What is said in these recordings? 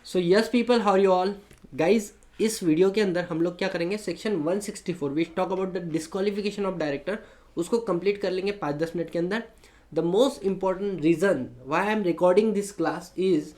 So yes people, how are you all guys. इस video के अंदर हम लोग क्या करेंगे, section 164 we talk about the disqualification of director, उसको कंप्लीट कर लेंगे 5-10 मिनट के अंदर। The most important reason why I am recording this class is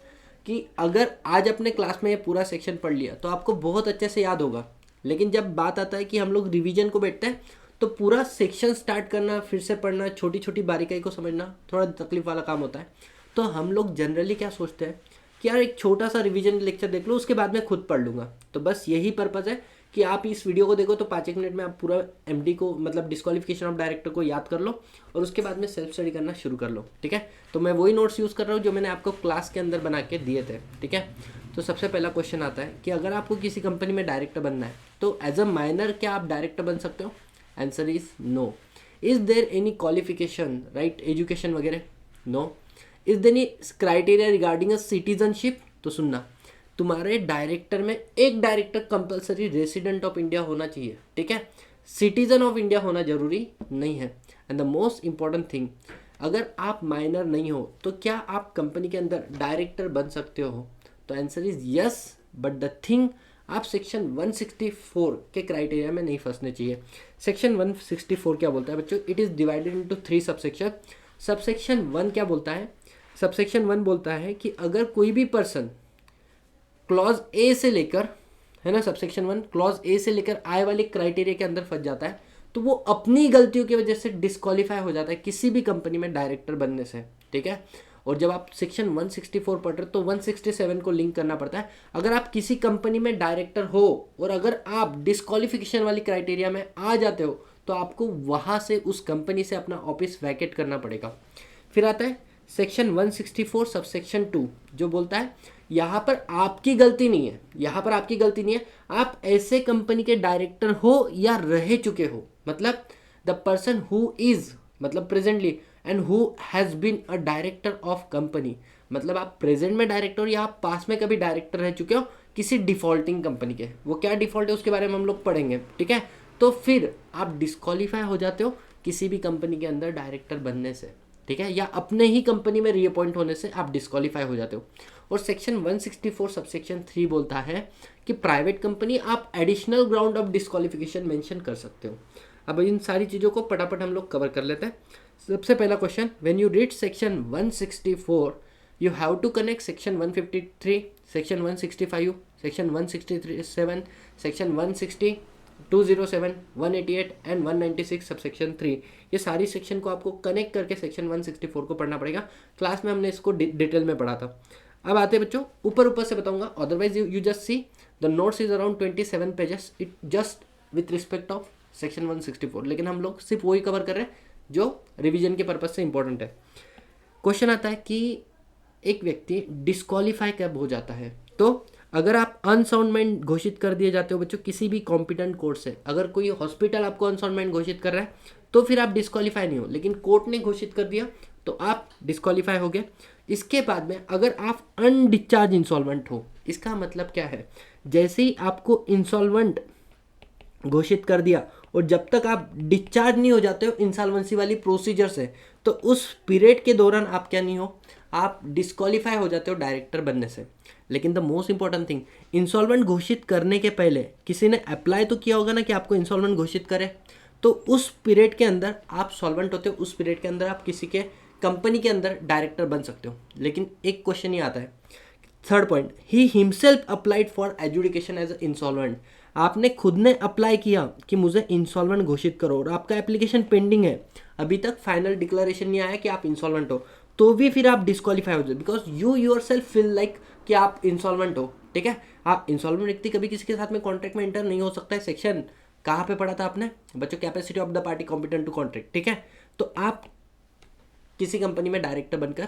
कि अगर आज अपने क्लास में ये पूरा सेक्शन पढ़ लिया तो आपको बहुत अच्छे से याद होगा, लेकिन जब बात आता है कि हम लोग रिवीजन को बैठते हैं तो पूरा सेक्शन स्टार्ट करना, फिर से पढ़ना, छोटी छोटी बारीकाई को समझना थोड़ा तकलीफ वाला काम होता है। तो हम लोग जनरली क्या सोचते हैं कि यार एक छोटा सा रिवीजन लेक्चर देख लो, उसके बाद मैं खुद पढ़ लूँगा। तो बस यही पर्पज़ है कि आप इस वीडियो को देखो तो 5-1 मिनट में आप पूरा एमडी को, मतलब डिस्क्वालिफिकेशन ऑफ डायरेक्टर को याद कर लो और उसके बाद में सेल्फ स्टडी करना शुरू कर लो। ठीक है, तो मैं वही नोट्स यूज़ कर रहा हूँ जो मैंने आपको क्लास के अंदर बना के दिए थे। ठीक है, तो सबसे पहला क्वेश्चन आता है कि अगर आपको किसी कंपनी में डायरेक्टर बनना है तो एज अ माइनर क्या आप डायरेक्टर बन सकते हो? Answer is no. Is there any qualification, right, education वगैरह? No. Is there any criteria regarding a citizenship? तो सुनना, तुम्हारे डायरेक्टर में एक director compulsory resident of India होना चाहिए। ठीक है, सिटीजन ऑफ इंडिया होना जरूरी नहीं है। And the most important thing, अगर आप माइनर नहीं हो तो क्या आप कंपनी के अंदर डायरेक्टर बन सकते हो? तो answer is yes, but the thing, आप सेक्शन 164 के क्राइटेरिया में नहीं फंसने चाहिए। सेक्शन 164 क्या बोलता है बच्चों? It is divided into 3 subsection. Subsection 1 क्या बोलता है? सबसेक्शन 1 बोलता है कि अगर कोई भी पर्सन क्लॉज ए से लेकर, है ना, सबसेक्शन 1 क्लॉज ए से लेकर आई वाले क्राइटेरिया के अंदर फंस जाता है तो वो अपनी गलतियों की वजह से डिस्क्वालीफाई हो जाता है किसी भी कंपनी में डायरेक्टर बनने से। ठीक है, और जब आप सेक्शन 164 पढ़ रहे हो तो 167 को लिंक करना पड़ता है। अगर आप किसी कंपनी में डायरेक्टर हो और अगर आप डिस्क्वालिफिकेशन वाली क्राइटेरिया में आ जाते हो तो आपको वहाँ से, उस कंपनी से अपना ऑफिस वैकेट करना पड़ेगा। फिर आता है सेक्शन 164 सबसेक्शन 2 जो बोलता है यहाँ पर आपकी गलती नहीं है, यहाँ पर आपकी गलती नहीं है, आप ऐसे कंपनी के डायरेक्टर हो या रह चुके हो, मतलब द पर्सन हु इज, मतलब presently, and who has been a director of company, मतलब आप प्रेजेंट में डायरेक्टर हो या आप पास में कभी डायरेक्टर रह चुके हो किसी डिफॉल्टिंग कंपनी के। वो क्या डिफॉल्ट है उसके बारे में हम लोग पढ़ेंगे। ठीक है, तो फिर आप डिस्क्वालीफाई हो जाते हो किसी भी कंपनी के अंदर डायरेक्टर बनने से। ठीक है, या अपने ही कंपनी में रीअपॉइंट होने से आप डिस्क्वालीफाई हो जाते हो। और सेक्शन 164 सबसेक्शन 3 बोलता है कि प्राइवेट कंपनी आप additional ground of disqualification mention कर सकते हो। अब इन सारी चीज़ों को फटाफट हम लोग कवर कर लेते हैं। सबसे पहला question, when you read section 164 you have to connect section 153, section 165, section 167, section 160, 207, 188 and 196 subsection 3। ये सारी सेक्शन को आपको कनेक्ट करके सेक्शन 164 को पढ़ना पड़ेगा। क्लास में हमने इसको डिटेल में पढ़ा था। अब आते हैं बच्चों, ऊपर से बताऊंगा, otherwise you just see the notes is around 27 pages, it just with respect of section 164, लेकिन हम लोग सिर्फ वही कवर कर रहे हैं जो रिवीजन के पर्पज से इंपॉर्टेंट है। क्वेश्चन आता है कि एक व्यक्ति डिस्क्वालीफाई कब हो जाता है? तो अगर आप अनसाउंड माइंड घोषित कर दिए जाते हो बच्चों किसी भी कॉम्पिटेंट कोर्ट से, अगर कोई हॉस्पिटल आपको अनसाउंड माइंड घोषित कर रहा है तो फिर आप डिस्क्वालीफाई नहीं हो, लेकिन कोर्ट ने घोषित कर दिया तो आप डिस्क्वालीफाई हो गए। इसके बाद में अगर आप अनडिस्चार्ज इंसॉल्वेंट हो, इसका मतलब क्या है? जैसे ही आपको इंसॉल्वेंट घोषित कर दिया और जब तक आप डिस्चार्ज नहीं हो जाते हो इंसॉल्वेंसी वाली प्रोसीजर से, तो उस पीरियड के दौरान आप क्या नहीं हो, आप डिस्क्वालीफाई हो जाते हो डायरेक्टर बनने से। लेकिन the most important thing, insolvent घोषित करने के पहले किसी ने अप्लाई तो किया होगा ना कि आपको इंसॉल्वेंट घोषित करे, तो उस पीरियड के अंदर आप सॉल्वेंट होते हो, उस पीरियड के अंदर आप किसी के कंपनी के अंदर डायरेक्टर बन सकते हो। लेकिन एक क्वेश्चन ही आता है, third point, he himself applied for adjudication as insolvent. आपने खुद ने अप्लाई किया कि मुझे इंसॉल्वेंट घोषित करो और आपका एप्लीकेशन पेंडिंग है, अभी तक फाइनल डिक्लेरेशन नहीं आया कि आप इंसॉल्वेंट हो, तो भी फिर आप डिस्क्वालीफाई हो जाए, because you your self feel like कि आप इंसॉल्वेंट हो। ठीक है, आप इंसॉल्वेंट व्यक्ति कभी किसी के साथ में कॉन्ट्रैक्ट में एंटर नहीं हो सकता है। सेक्शन कहाँ पे पढ़ा था आपने बच्चों? Capacity of the party competent to contract. ठीक है, तो आप किसी कंपनी में डायरेक्टर बनकर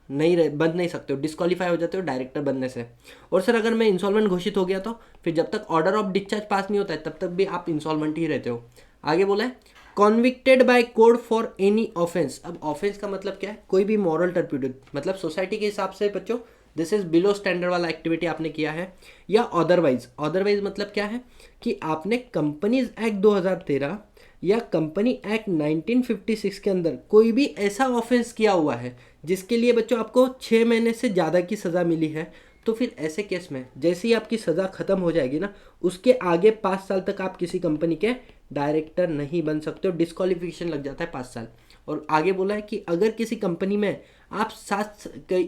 बन नहीं सकते हो, डिस्क्वालीफाई हो जाते हो डायरेक्टर बनने से। और सर अगर मैं इंसॉल्वेंट घोषित हो गया तो फिर जब तक ऑर्डर ऑफ डिस्चार्ज पास नहीं होता है तब तक भी आप इंसॉल्वेंट ही रहते हो। आगे बोला है convicted by court for any offence. अब ऑफेंस का मतलब क्या है? कोई भी मॉरल टर्प्यूड, मतलब सोसाइटी के हिसाब से बच्चों दिस इज बिलो स्टैंडर्ड वाला एक्टिविटी आपने किया है, या अदरवाइज मतलब क्या है कि आपने कंपनीज एक्ट 2013 या कंपनी एक्ट 1956 के अंदर कोई भी ऐसा ऑफेंस किया हुआ है जिसके लिए बच्चों आपको 6 महीने से ज़्यादा की सज़ा मिली है, तो फिर ऐसे केस में जैसे ही आपकी सज़ा ख़त्म हो जाएगी ना, उसके आगे 5 साल तक आप किसी कंपनी के डायरेक्टर नहीं बन सकते हो, डिस्क्वालिफिकेशन लग जाता है 5 साल। और आगे बोला है कि अगर किसी कंपनी में आप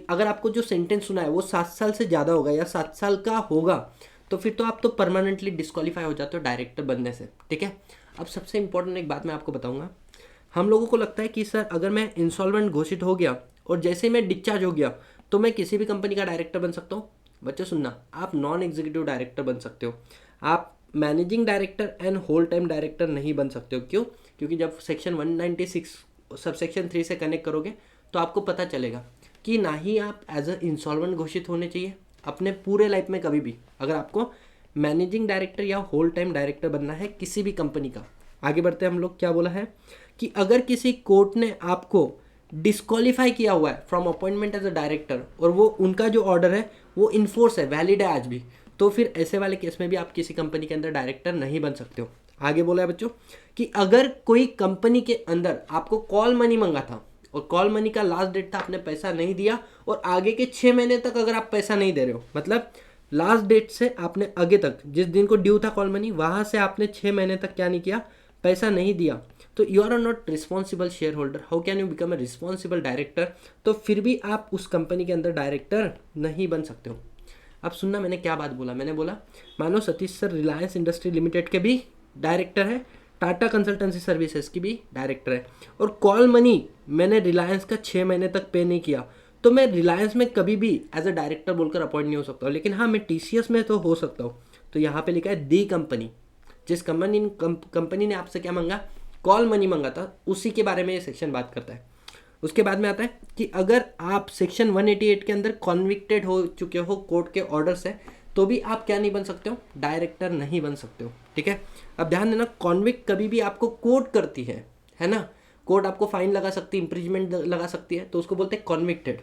अगर आपको जो सेंटेंस सुना है वो 7 साल से ज़्यादा होगा या 7 साल का होगा, तो फिर तो आप तो परमानेंटली डिस्क्वालीफाई हो जाते हो डायरेक्टर बनने से, ठीक है। अब सबसे इंपॉर्टेंट एक बात मैं आपको बताऊंगा। हम लोगों को लगता है कि सर अगर मैं इंसॉल्वेंट घोषित हो गया और जैसे ही मैं डिस्चार्ज हो गया तो मैं किसी भी कंपनी का डायरेक्टर बन सकता हूँ। बच्चों सुनना, आप नॉन एग्जीक्यूटिव डायरेक्टर बन सकते हो, आप managing director and whole time director नहीं बन सकते हो। क्यों? क्योंकि जब सेक्शन 196 सब सेक्शन 3 से कनेक्ट करोगे तो आपको पता चलेगा कि ना ही आप एज अ इंसॉल्वेंट घोषित होने चाहिए अपने पूरे लाइफ में कभी भी, अगर आपको मैनेजिंग डायरेक्टर या होल टाइम डायरेक्टर बनना है किसी भी कंपनी का। आगे बढ़ते हैं हम लोग, क्या बोला है कि अगर किसी कोर्ट ने आपको डिस्क्वालीफाई किया हुआ है from appointment as a director और वो उनका जो ऑर्डर है वो इन्फोर्स है, वैलिड है आज भी, तो फिर ऐसे वाले केस में भी आप किसी कंपनी के अंदर डायरेक्टर नहीं बन सकते हो। आगे बोला है बच्चों कि अगर कोई कंपनी के अंदर आपको कॉल मनी मंगा था और कॉल मनी का लास्ट डेट था, आपने पैसा नहीं दिया और आगे के 6 महीने तक अगर आप पैसा नहीं दे रहे हो, मतलब लास्ट डेट से आपने आगे तक जिस दिन को ड्यू था कॉल मनी वहां से आपने 6 महीने तक क्या नहीं किया, पैसा नहीं दिया, तो you are not responsible shareholder. How can you become a responsible director? तो फिर भी आप उस कंपनी के अंदर डायरेक्टर नहीं बन सकते हो। अब सुनना, मैंने क्या बात बोला, मैंने बोला मानो Satish sir Reliance industry limited के भी डायरेक्टर है, टाटा कंसल्टेंसी सर्विसेज की भी डायरेक्टर है, और कॉल मनी मैंने रिलायंस का 6 महीने तक पे नहीं किया, तो मैं रिलायंस में कभी भी एज अ डायरेक्टर बोलकर अपॉइंट नहीं हो सकता हूँ। लेकिन हाँ, मैं टीसीएस में तो हो सकता हूँ। तो यहाँ पे लिखा है दी कंपनी, जिस कंपनी ने आपसे क्या मांगा, कॉल मनी मांगा था, उसी के बारे में ये सेक्शन बात करता है। उसके बाद में आता है कि अगर आप सेक्शन 188 के अंदर कॉन्विक्टेड हो चुके हो कोर्ट के ऑर्डर से, तो भी आप क्या नहीं बन सकते हो, डायरेक्टर नहीं बन सकते हो, ठीक है। अब ध्यान देना, कॉन्विक्ट कभी भी आपको कोर्ट करती है ना, कोर्ट आपको फाइन लगा सकती है, इंप्रिजमेंट लगा सकती है, तो उसको बोलते हैं कॉन्विक्टेड।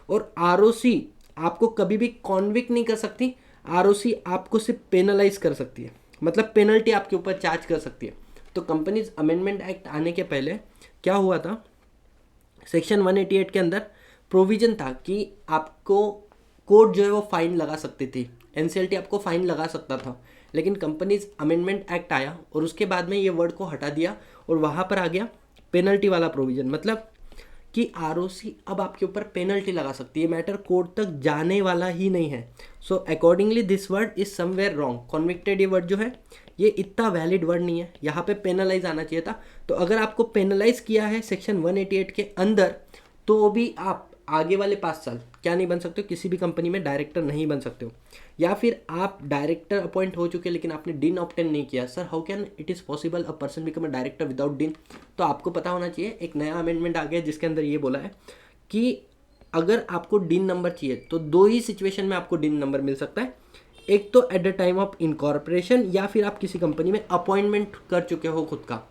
और आरओसी आपको कभी भी कॉन्विक्ट नहीं कर सकती, आरओसी आपको सिर्फ पेनलाइज कर सकती है, मतलब पेनल्टी आपके ऊपर चार्ज कर सकती है। तो कंपनीज अमेंडमेंट एक्ट आने के पहले क्या हुआ था, सेक्शन 188 के अंदर प्रोविजन था कि आपको कोर्ट जो है वो फाइन लगा सकती थी, एनसीएलटी आपको फाइन लगा सकता था। लेकिन कंपनीज अमेंडमेंट एक्ट आया और उसके बाद में ये वर्ड को हटा दिया और वहाँ पर आ गया पेनल्टी वाला प्रोविजन, मतलब कि आरओसी अब आपके ऊपर पेनल्टी लगा सकती है, मैटर कोर्ट तक जाने वाला ही नहीं है। So accordingly this word is somewhere wrong. Convicted ये वर्ड जो है ये इतना वैलिड वर्ड नहीं है, यहाँ पे पेनलाइज आना चाहिए था। तो अगर आपको पेनलाइज किया है सेक्शन 188 के अंदर, तो भी आप आगे वाले 5 साल क्या नहीं बन सकते हो, किसी भी कंपनी में डायरेक्टर नहीं बन सकते हो। या फिर आप डायरेक्टर अपॉइंट हो चुके लेकिन आपने डिन ऑब्टेन नहीं किया, sir how can it is possible a person become a director without डिन? तो आपको पता होना चाहिए एक नया अमेंडमेंट आ गया जिसके अंदर ये बोला है कि अगर आपको डिन नंबर चाहिए तो 2 ही सिचुएशन में आपको डिन नंबर मिल सकता है, एक तो at the time of incorporation या फिर आप किसी कंपनी में अपॉइंटमेंट कर चुके हो खुद का।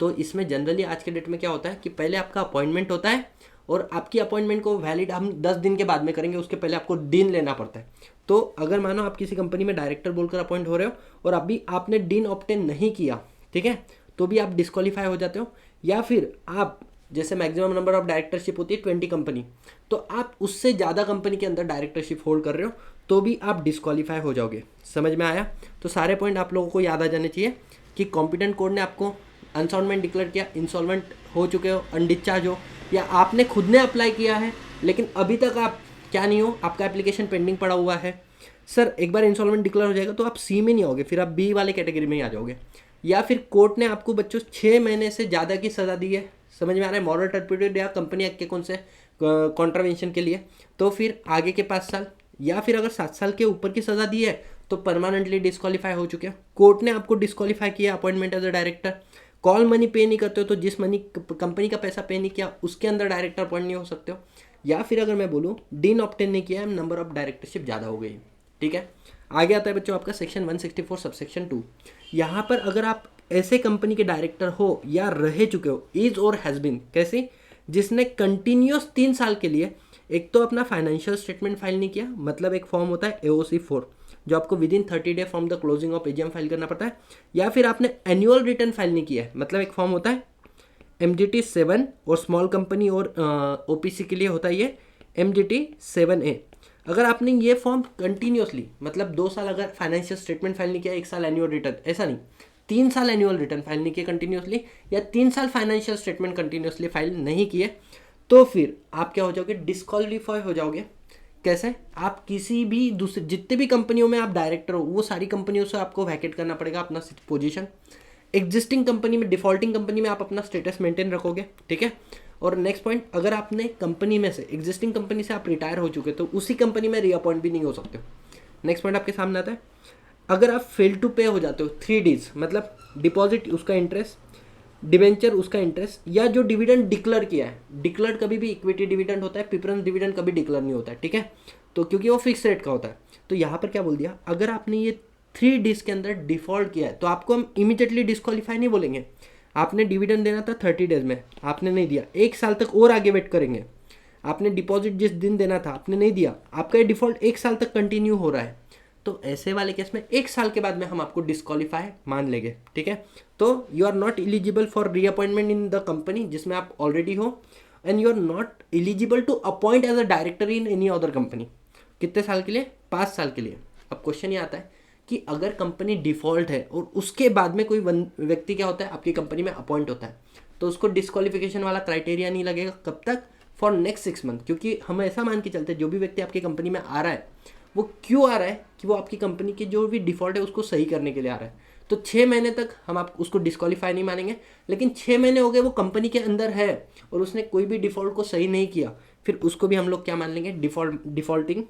तो इसमें जनरली आज के डेट में क्या होता है कि पहले आपका अपॉइंटमेंट होता है और आपकी अपॉइंटमेंट को वैलिड हम 10 दिन के बाद में करेंगे, उसके पहले आपको डिन लेना पड़ता है। तो अगर मानो आप किसी कंपनी में डायरेक्टर बोलकर अपॉइंट हो रहे हो और अभी आपने डिन ऑब्टेन नहीं किया, ठीक है, तो भी आप डिस्क्वालीफाई हो जाते हो। या फिर आप जैसे मैक्सिमम नंबर ऑफ डायरेक्टरशिप होती है 20 कंपनी, तो आप उससे ज़्यादा कंपनी के अंदर डायरेक्टरशिप होल्ड कर रहे हो तो भी आप डिस्क्वालीफाई हो जाओगे। समझ में आया? तो सारे पॉइंट आप लोगों को याद आ जाने चाहिए कि कॉम्पिटेंट कोर्ट ने आपको अनसॉल्वेंट डिक्लेयर किया, इंसॉल्वेंट हो चुके हो, अनडिस्चार्ज हो, या आपने खुद ने अप्लाई किया है लेकिन अभी तक आप क्या नहीं हो, आपका एप्लीकेशन पेंडिंग पड़ा हुआ है। सर एक बार इंसॉल्वेंट डिक्लेयर हो जाएगा तो आप सी में नहीं आओगे, फिर आप बी वाले कैटेगरी में ही आ जाओगे। या फिर कोर्ट ने आपको बच्चों 6 महीने से ज़्यादा की सज़ा दी है, समझ में आ रहा है, मॉरल टर्पिडिटी या कंपनी एक्ट के कौन से कॉन्ट्रावेंशन के लिए, तो फिर आगे के 5 साल, या फिर अगर 7 साल के ऊपर की सज़ा दी है तो परमानेंटली डिस्क्वालीफाई हो चुके हैं। कोर्ट ने आपको डिस्क्वालीफाई किया appointment as a director, call money पे नहीं करते हो तो जिस मनी कंपनी का पैसा पे नहीं किया उसके अंदर डायरेक्टर अपॉइंट नहीं हो सकते हो। या फिर अगर मैं बोलूँ डिन ऑब्टेन नहीं किया है, नंबर ऑफ डायरेक्टरशिप ज़्यादा हो गई, ठीक है। आगे आता है बच्चों आपका सेक्शन 164 सबसेक्शन 2। यहाँ पर अगर आप ऐसे कंपनी के डायरेक्टर हो या रह चुके हो, इज और हैज़ बीन, कैसे, जिसने कंटिन्यूस 3 साल के लिए एक तो अपना फाइनेंशियल स्टेटमेंट फाइल नहीं किया, मतलब एक फॉर्म होता है AOC 4 जो आपको with in 30 day from the closing of AGM file करना पड़ता है, या फिर आपने एनुअल रिटर्न फाइल नहीं किया है, मतलब एक फॉर्म होता है MGT 7 और स्मॉल कंपनी और OPC के लिए होता है ये MGT 7A। अगर आपने ये फॉर्म कंटिन्यूसली, मतलब 2 साल अगर फाइनेंशियल स्टेटमेंट फाइल नहीं किया, 1 साल एनुअल रिटर्न, ऐसा नहीं, 3 साल एनुअल रिटर्न फाइल नहीं किए कंटिन्यूसली, या 3 साल फाइनेंशियल स्टेटमेंट कंटिन्यूसली फाइल नहीं किए, तो फिर आप क्या हो जाओगे, डिस्क्वालीफाई हो जाओगे। कैसे? आप किसी भी दूसरे जितने भी कंपनियों में आप डायरेक्टर हो, वो सारी कंपनियों से आपको वैकेट करना पड़ेगा अपना पोजीशन। एग्जिस्टिंग कंपनी में, डिफॉल्टिंग कंपनी में आप अपना स्टेटस मेंटेन रखोगे, ठीक है। और नेक्स्ट पॉइंट, अगर आपने कंपनी में से, एग्जिस्टिंग कंपनी से आप रिटायर हो चुके, तो उसी कंपनी में रीअपॉइंट भी नहीं हो सकते। नेक्स्ट पॉइंट आपके सामने आता है, अगर आप फेल टू पे हो जाते हो 3 Ds, मतलब डिपॉजिट उसका इंटरेस्ट, डिवेंचर उसका इंटरेस्ट, या जो डिविडेंड डिक्लेयर किया है, डिक्लेयर कभी भी इक्विटी डिविडेंड होता है, प्रेफरेंस डिविडेंड कभी डिक्लेयर नहीं होता है, ठीक है। तो क्योंकि वो फिक्स रेट का होता है, तो यहाँ पर क्या बोल दिया, अगर आपने ये 3 Ds के अंदर डिफॉल्ट किया है, तो आपको हम इमीडिएटली डिस्क्वालीफाई नहीं बोलेंगे। आपने डिविडेंड देना था 30 डेज में, आपने नहीं दिया, 1 साल तक और आगे वेट करेंगे। आपने डिपॉजिट जिस दिन देना था आपने नहीं दिया, आपका ये डिफॉल्ट 1 साल तक कंटिन्यू हो रहा है, तो ऐसे वाले केस में 1 साल के बाद में हम आपको डिस्क्वालीफाई मान लेंगे, ठीक है। तो you are not eligible for reappointment in the company जिसमें आप ऑलरेडी हो, and you are not eligible to appoint as a director in any other company. कितने साल के लिए? 5 साल के लिए। अब क्वेश्चन ये आता है कि अगर कंपनी डिफॉल्ट है और उसके बाद में कोई व्यक्ति क्या होता है, आपकी कंपनी में अपॉइंट होता है, तो उसको डिस्क्वालिफिकेशन वाला क्राइटेरिया नहीं लगेगा। कब तक? For next 6 month. क्योंकि हम ऐसा मान के चलते हैं, जो भी व्यक्ति आपकी कंपनी में आ रहा है, वो क्यों आ रहा है कि वो आपकी कंपनी की जो भी डिफॉल्ट है उसको सही करने के लिए आ रहा है। तो 6 महीने तक हम आप उसको डिस्क्वालीफाई नहीं मानेंगे, लेकिन 6 महीने हो गए वो कंपनी के अंदर है और उसने कोई भी डिफॉल्ट को सही नहीं किया, फिर उसको भी हम लोग क्या मान लेंगे, डिफॉल्टिंग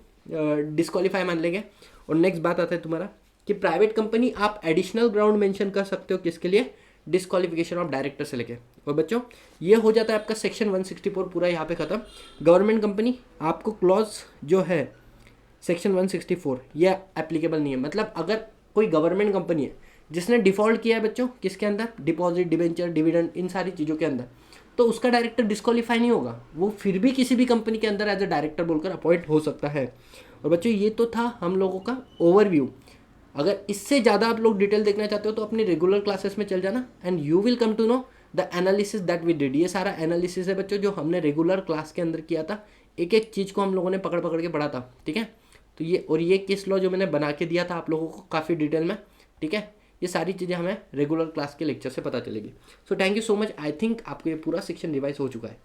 डिस्क्वालीफाई मान लेंगे। और नेक्स्ट बात आता है तुम्हारा कि प्राइवेट कंपनी आप एडिशनल ग्राउंड मेंशन कर सकते हो, किसके लिए? डिस्क्वालिफिकेशन ऑफ डायरेक्टर से लेके। और बच्चों ये हो जाता है आपका सेक्शन 164 पूरा यहाँ पे खत्म। गवर्नमेंट कंपनी आपको क्लॉज जो है सेक्शन 164 ये एप्लीकेबल नहीं है। मतलब अगर कोई गवर्नमेंट कंपनी है जिसने डिफॉल्ट किया है बच्चों, किसके अंदर? डिपॉजिट, डिबेंचर, डिविडेंड, इन सारी चीज़ों के अंदर, तो उसका डायरेक्टर डिस्क्वालीफाई नहीं होगा, वो फिर भी किसी भी कंपनी के अंदर एज अ डायरेक्टर बोलकर अपॉइंट हो सकता है। और बच्चों ये तो था हम लोगों का ओवरव्यू। अगर इससे ज़्यादा आप लोग डिटेल देखना चाहते हो तो अपनी रेगुलर क्लासेस में चल जाना, and you will come to know the analysis that we did. ये सारा एनालिसिस है बच्चों जो हमने रेगुलर क्लास के अंदर किया था, एक एक चीज़ को हम लोगों ने पकड़ पकड़ के पढ़ा था, ठीक है। तो ये केस लॉ जो मैंने बना के दिया था आप लोगों को काफ़ी डिटेल में, ठीक है, ये सारी चीज़ें हमें रेगुलर क्लास के लेक्चर से पता चलेगी। So thank you so much. I think आपको ये पूरा सेक्शन रिवाइज हो चुका है।